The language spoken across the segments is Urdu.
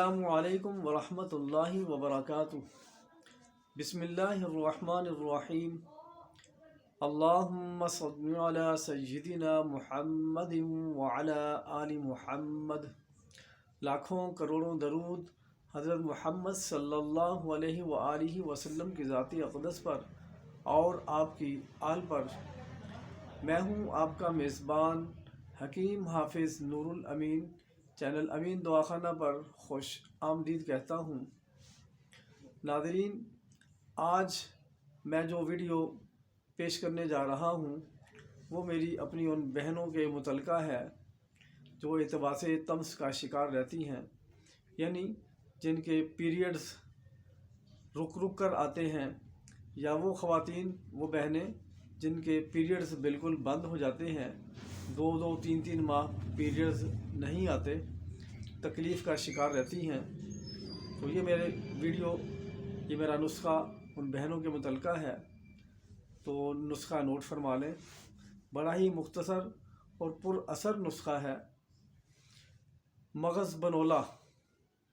السلام علیکم ورحمۃ اللہ وبرکاتہ۔ بسم اللہ الرحمن الرحیم۔ اللہم صل علی سیدنا محمد وعلی آل محمد۔ لاکھوں کروڑوں درود حضرت محمد صلی اللہ علیہ وآلہ وسلم کی ذاتی اقدس پر اور آپ کی آل پر۔ میں ہوں آپ کا میزبان حکیم حافظ نور الامین، چینل امین دعاخانہ پر خوش آمدید کہتا ہوں۔ ناظرین، آج میں جو ویڈیو پیش کرنے جا رہا ہوں وہ میری اپنی ان بہنوں کے متعلقہ ہے جو التباس طمس کا شکار رہتی ہیں، یعنی جن کے پیریڈز رک رک کر آتے ہیں، یا وہ خواتین، وہ بہنیں جن کے پیریڈز بالکل بند ہو جاتے ہیں، 2-3 ماہ پیریڈز نہیں آتے، تکلیف کا شکار رہتی ہیں۔ تو یہ میرے ویڈیو، یہ میرا نسخہ ان بہنوں کے متعلقہ ہے، تو نسخہ نوٹ فرما لیں۔ بڑا ہی مختصر اور پر اثر نسخہ ہے۔ مغز بنولا،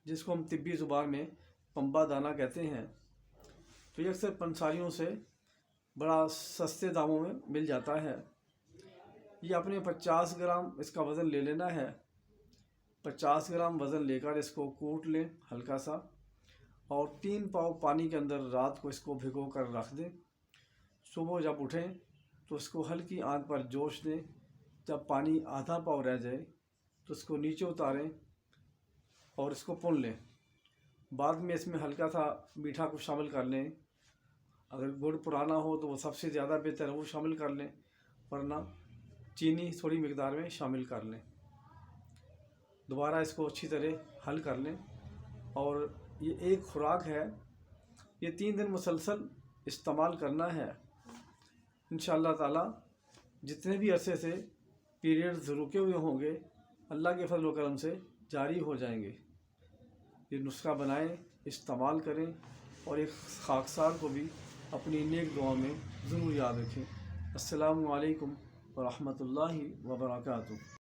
جس کو ہم طبی زبان میں پمبا دانہ کہتے ہیں، تو یہ اکثر پنساریوں سے بڑا سستے داموں میں مل جاتا ہے۔ یہ اپنے 50 گرام اس کا وزن لے لینا ہے۔ 50 گرام وزن لے کر اس کو کوٹ لیں ہلکا سا، اور 3 پاؤ پانی کے اندر رات کو اس کو بھگو کر رکھ دیں۔ صبح جب اٹھیں تو اس کو ہلکی آنچ پر جوش دیں۔ جب پانی آدھا پاؤ رہ جائے تو اس کو نیچے اتاریں اور اس کو پون لیں۔ بعد میں اس میں ہلکا سا میٹھا کو شامل کر لیں۔ اگر گڑ پرانا ہو تو وہ سب سے زیادہ بہتر ہے، وہ شامل کر لیں، ورنہ چینی تھوڑی مقدار میں شامل کر لیں۔ دوبارہ اس کو اچھی طرح حل کر لیں، اور یہ ایک خوراک ہے، یہ 3 دن مسلسل استعمال کرنا ہے۔ انشاءاللہ تعالی جتنے بھی عرصے سے پیریڈز رکے ہوئے ہوں گے، اللہ کے فضل و کرم سے جاری ہو جائیں گے۔ یہ نسخہ بنائیں، استعمال کریں، اور ایک خاکسار کو بھی اپنی نیک دعا میں ضرور یاد رکھیں۔ السلام علیکم ورحمۃ اللہ وبرکاتہ۔